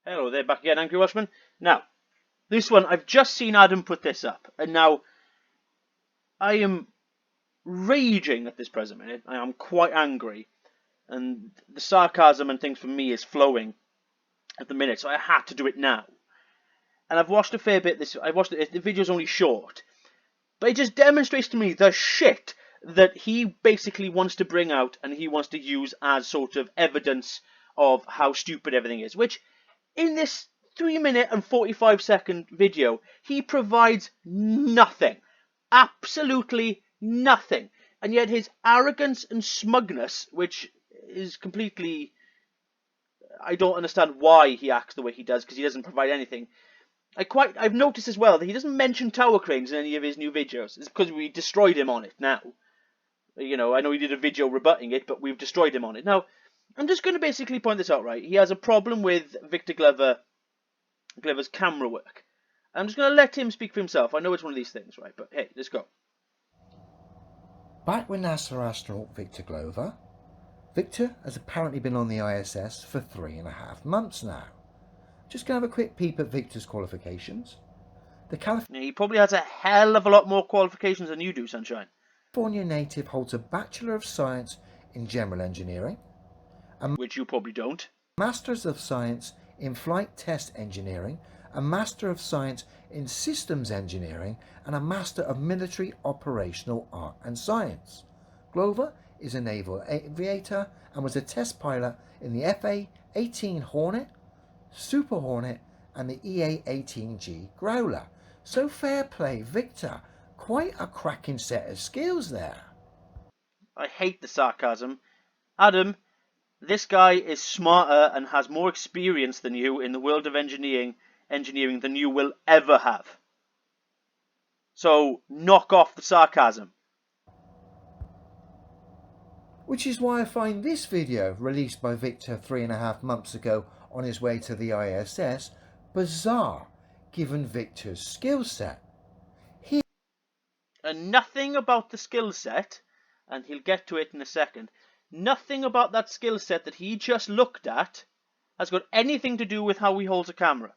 Hello there, back again, Angry Welshman. Now, this one, I've just seen Adam put this up, and now I am raging at this present minute. I am quite angry, and the sarcasm and things from me is flowing at the minute, so I had to do it now. And I've watched a fair bit. The video's only short, but it just demonstrates to me the shit that he basically wants to bring out and he wants to use as sort of evidence of how stupid everything is, which in this 3-minute and 45-second video, he provides nothing. Absolutely nothing. And yet his arrogance and smugness, which is completely... I don't understand why he acts the way he does, because he doesn't provide anything. I've noticed as well that he doesn't mention tower cranes in any of his new videos. It's because we destroyed him on it now. You know, I know he did a video rebutting it, but we've destroyed him on it. Now, I'm just going to basically point this out, right? He has a problem with Victor Glover's camera work. I'm just going to let him speak for himself. I know it's one of these things, right? But hey, let's go. Back with NASA astronaut Victor Glover. Victor has apparently been on the ISS for 3.5 months now. Just going to have a quick peep at Victor's qualifications. He probably has a hell of a lot more qualifications than you do, Sunshine. California native holds a Bachelor of Science in General Engineering, which you probably don't. Masters of Science in Flight Test Engineering, a Master of Science in Systems Engineering, and a Master of Military Operational Art and Science. Glover is a naval aviator and was a test pilot in the FA-18 Hornet, Super Hornet, and the EA-18G Growler. So fair play, Victor. Quite a cracking set of skills there. I hate the sarcasm. Adam, this guy is smarter and has more experience than you in the world of engineering than you will ever have. So, knock off the sarcasm. Which is why I find this video, released by Victor 3.5 months ago on his way to the ISS, bizarre, given Victor's skill set. And nothing about the skill set, and he'll get to it in a second, nothing about that skill set that he just looked at has got anything to do with how he holds a camera.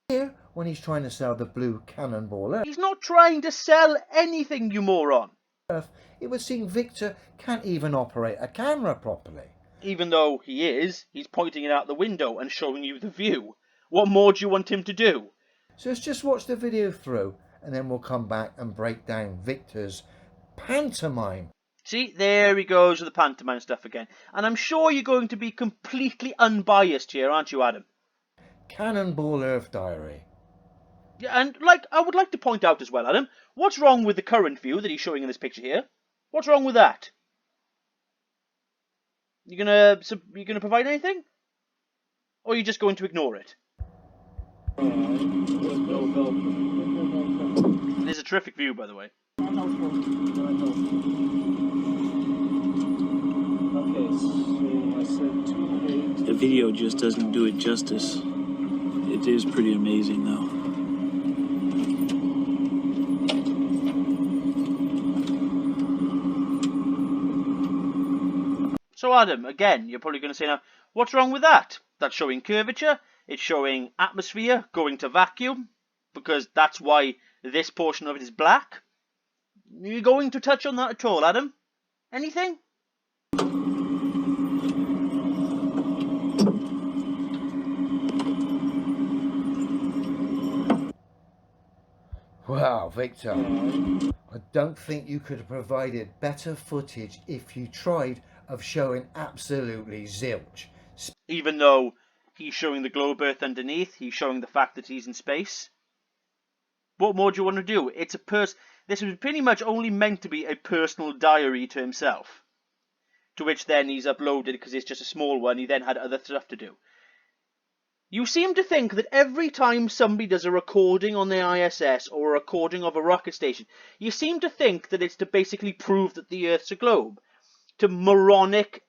Here, when he's trying to sell the blue cannonball Earth, he's not trying to sell anything, you moron. It would seem Victor can't even operate a camera properly. Even though he's pointing it out the window and showing you the view. What more do you want him to do? So let's just watch the video through, and then we'll come back and break down Victor's pantomime. See, there he goes with the pantomime stuff again. And I'm sure you're going to be completely unbiased here, aren't you, Adam? Cannonball Earth Diary. Yeah, and I would like to point out as well, Adam, what's wrong with the current view that he's showing in this picture here? What's wrong with that? You gonna provide anything? Or are you just going to ignore it? It is a terrific view, by the way. The video just doesn't do it justice. It is pretty amazing, though. So Adam, again, you're probably going to say now, what's wrong with that? That's showing curvature, it's showing atmosphere going to vacuum, because that's why this portion of it is black. Are you going to touch on that at all, Adam? Anything? Wow, Victor, I don't think you could have provided better footage if you tried of showing absolutely zilch. Even though he's showing the globe Earth underneath, he's showing the fact that he's in space. What more do you want to do? This was pretty much only meant to be a personal diary to himself. To which then he's uploaded, because it's just a small one, he then had other stuff to do. You seem to think that every time somebody does a recording on the ISS or a recording of a rocket station, you seem to think that it's to basically prove that the Earth's a globe. To moronic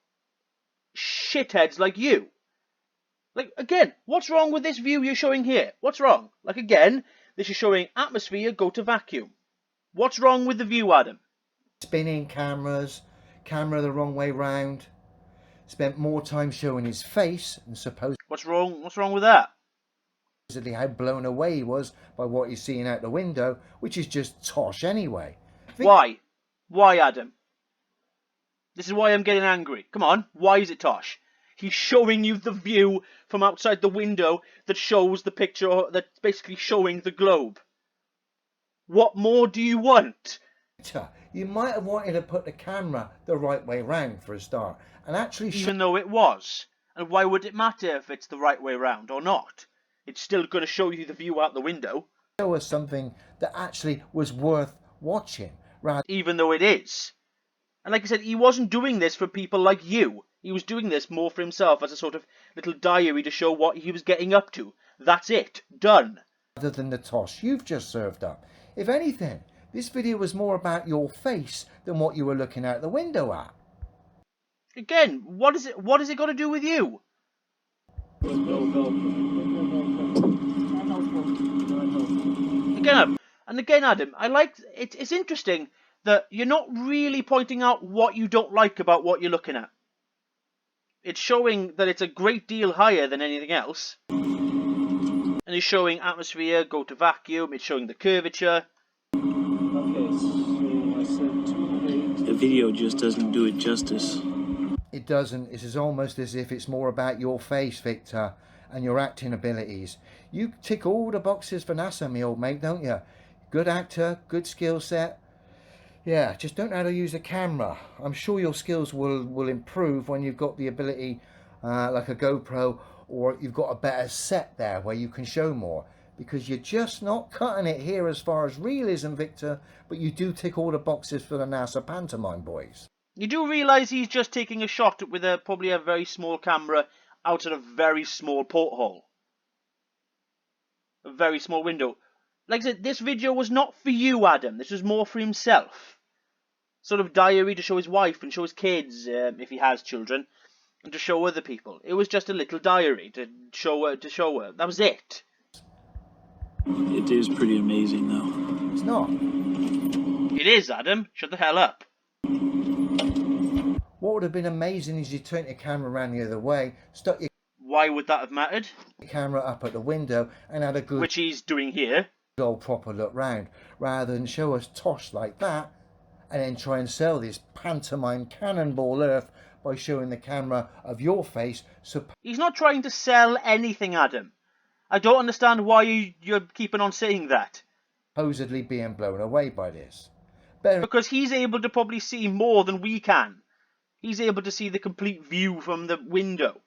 shitheads like you. Again, what's wrong with this view you're showing here? What's wrong? Again, this is showing atmosphere go to vacuum. What's wrong with the view, Adam? Spinning cameras, camera the wrong way round. spent more time showing his face and supposedly What's wrong? What's wrong with that? how blown away he was by what he's seeing out the window, which is just tosh anyway. Why? Why, Adam? This is why I'm getting angry. Come on, why is it tosh? He's showing you the view from outside the window that shows the picture, that's basically showing the globe. What more do you want? You might have wanted to put the camera the right way round for a start, and actually Even though it was. And why would it matter if it's the right way round or not? It's still going to show you the view out the window. show us something that actually was worth watching, rather Even though it is. And like I said, he wasn't doing this for people like you. He was doing this more for himself as a sort of little diary to show what he was getting up to. That's it. Done. than the tosh you've just served up. If anything, this video was more about your face than what you were looking out the window at. Again, what is it got to do with you? Again, Adam, I like it. It's interesting that you're not really pointing out what you don't like about what you're looking at. It's showing that it's a great deal higher than anything else. And it's showing atmosphere, go to vacuum, it's showing the curvature. Okay, so I said 2 The video just doesn't do it justice. It doesn't. It is almost as if it's more about your face, Victor, and your acting abilities. You tick all the boxes for NASA, me old mate, don't you? Good actor, good skill set. Yeah, just don't know how to use a camera. I'm sure your skills will improve when you've got the ability, like a GoPro, or you've got a better set there where you can show more. Because you're just not cutting it here as far as realism, Victor, but you do tick all the boxes for the NASA pantomime boys. You do realise he's just taking a shot with probably a very small camera out of a very small porthole. A very small window. Like I said, this video was not for you, Adam. This was more for himself. Sort of diary to show his wife and show his kids, if he has children, and to show other people. It was just a little diary to show her. That was it. It is pretty amazing, though. It's not. It is, Adam. Shut the hell up. What would have been amazing is you turned your camera around the other way, stuck your Why would that have mattered? camera up at the window, and had a good Which he's doing here. old proper look round, rather than show us tosh like that, and then try and sell this pantomime cannonball earth by showing the camera of your face. He's not trying to sell anything, Adam. I don't understand why you're keeping on saying that. Supposedly being blown away by this. Because he's able to probably see more than we can. He's able to see the complete view from the window.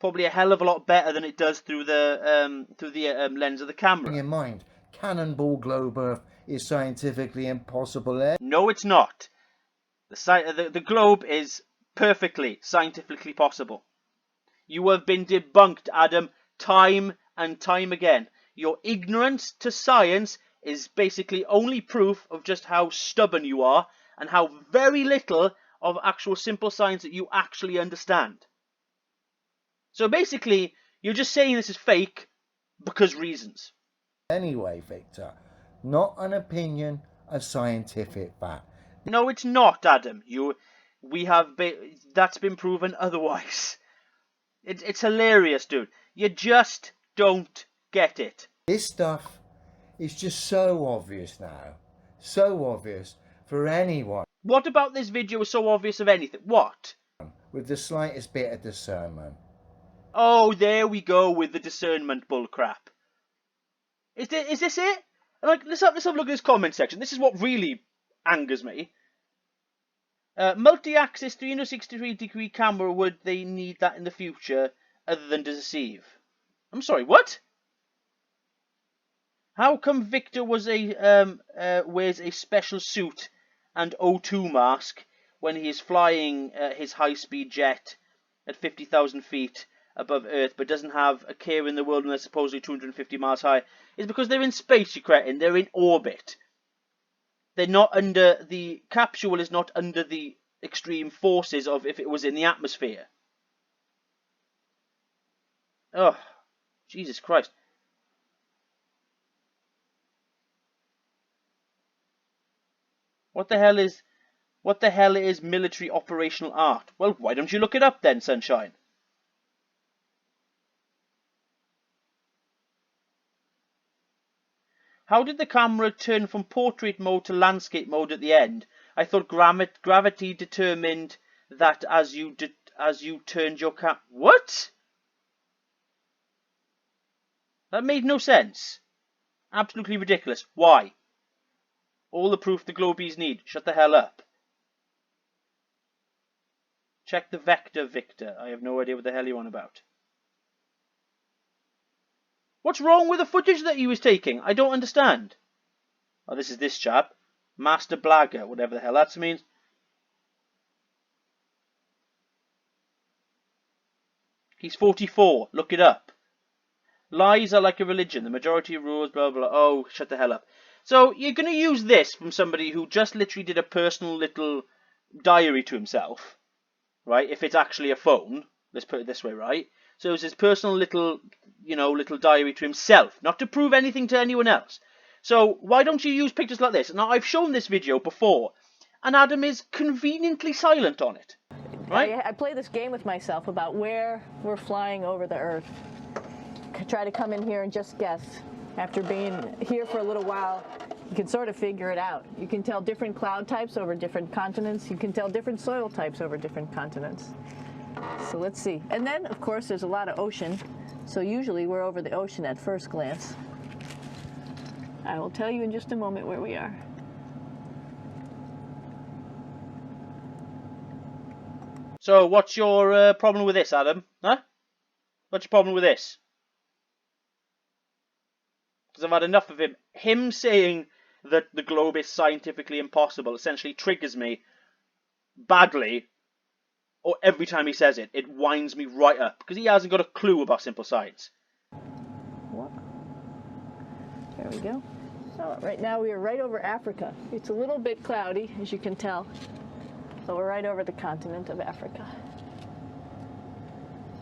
Probably a hell of a lot better than it does through the lens of the camera. Bearing in mind, cannonball globe earth is scientifically impossible. No, it's not. The globe is perfectly scientifically possible. You have been debunked, Adam, time and time again. Your ignorance to science is basically only proof of just how stubborn you are and how very little of actual simple science that you actually understand. So basically, you're just saying this is fake because reasons. Anyway, Victor, not an opinion, a scientific fact. No, it's not, Adam. That's been proven otherwise. It's hilarious, dude. You just don't get it. This stuff is just so obvious now. So obvious for anyone What about this video is so obvious of anything? What? with the slightest bit of discernment. Oh, there we go with the discernment bullcrap. Is this it? Like, let's have a look at this comment section. This is what really angers me. Multi-axis 360-degree camera, would they need that in the future other than to deceive? I'm sorry, what? How come Victor wears a special suit and O2 mask when he is flying his high-speed jet at 50,000 feet above Earth, but doesn't have a care in the world when they're supposedly 250 miles high? It's because they're in space, you cretin. They're in orbit. They're not under the capsule is not under the extreme forces of if it was in the atmosphere. Oh, Jesus Christ. What the hell is What the hell is military operational art? Well, why don't you look it up then, Sunshine? How did the camera turn from portrait mode to landscape mode at the end? I thought gravity determined that as you turned your What? That made no sense. Absolutely ridiculous. Why? All the proof the Globies need. Shut the hell up. Check the vector, Victor. I have no idea what the hell you're on about. What's wrong with the footage that he was taking? I don't understand. Oh, this is this chap. Master Blagger, whatever the hell that means. He's 44. Look it up. Lies are like a religion. The majority rules, blah, blah, blah. Oh, shut the hell up. So, you're going to use this from somebody who just literally did a personal little diary to himself. Right? If it's actually a phone. Let's put it this way, right? So it's his personal little, little diary to himself. Not to prove anything to anyone else. So, why don't you use pictures like this? Now, I've shown this video before. And Adam is conveniently silent on it. Right? I play this game with myself about where we're flying over the Earth. Try to come in here and just guess. After being here for a little while, you can sort of figure it out. You can tell different cloud types over different continents. You can tell different soil types over different continents. So let's see. And then, of course, there's a lot of ocean. So usually we're over the ocean at first glance. I will tell you in just a moment where we are. So, what's your problem with this, Adam? Huh? What's your problem with this? Because I've had enough of him. Him saying that the globe is scientifically impossible essentially triggers me badly. Or every time he says it, it winds me right up. Because he hasn't got a clue about simple science. What? There we go. So, right now we are right over Africa. It's a little bit cloudy, as you can tell. So we're right over the continent of Africa.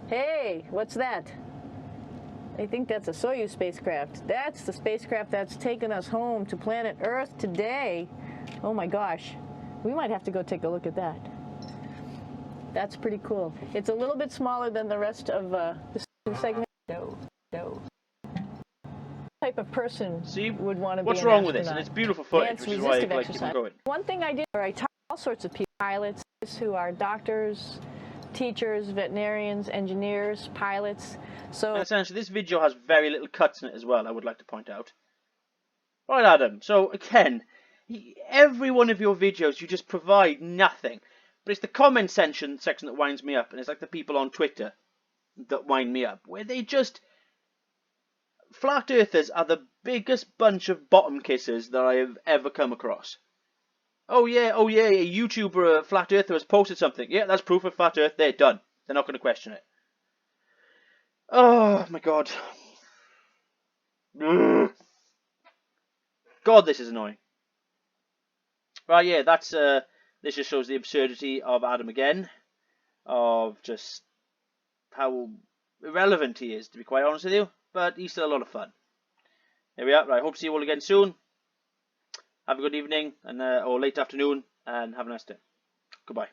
Hey, what's that? I think that's a Soyuz spacecraft. That's the spacecraft that's taken us home to planet Earth today. Oh my gosh. We might have to go take a look at that. That's pretty cool. It's a little bit smaller than the rest of the segment. No. Type of person would want to be what's an wrong with this? astronaut. And it's beautiful footage, which is why I like keep on going. One thing I did, I taught all sorts of people, pilots who are doctors, teachers, veterinarians, engineers, pilots. So and essentially, this video has very little cuts in it as well, I would like to point out. Right, Adam. So, again, every one of your videos, you just provide nothing. But it's the comment section that winds me up. And it's like the people on Twitter that wind me up. Where they just... Flat Earthers are the biggest bunch of bottom kissers that I have ever come across. Oh yeah, a YouTuber, a Flat Earther has posted something. Yeah, that's proof of Flat Earth. They're done. They're not going to question it. Oh my god. Ugh. God, this is annoying. Right, yeah, that's this just shows the absurdity of Adam again. Of just how irrelevant he is, to be quite honest with you. But he's still a lot of fun. There we are. Right, hope to see you all again soon. Have a good evening and or late afternoon, and have a nice day. Goodbye.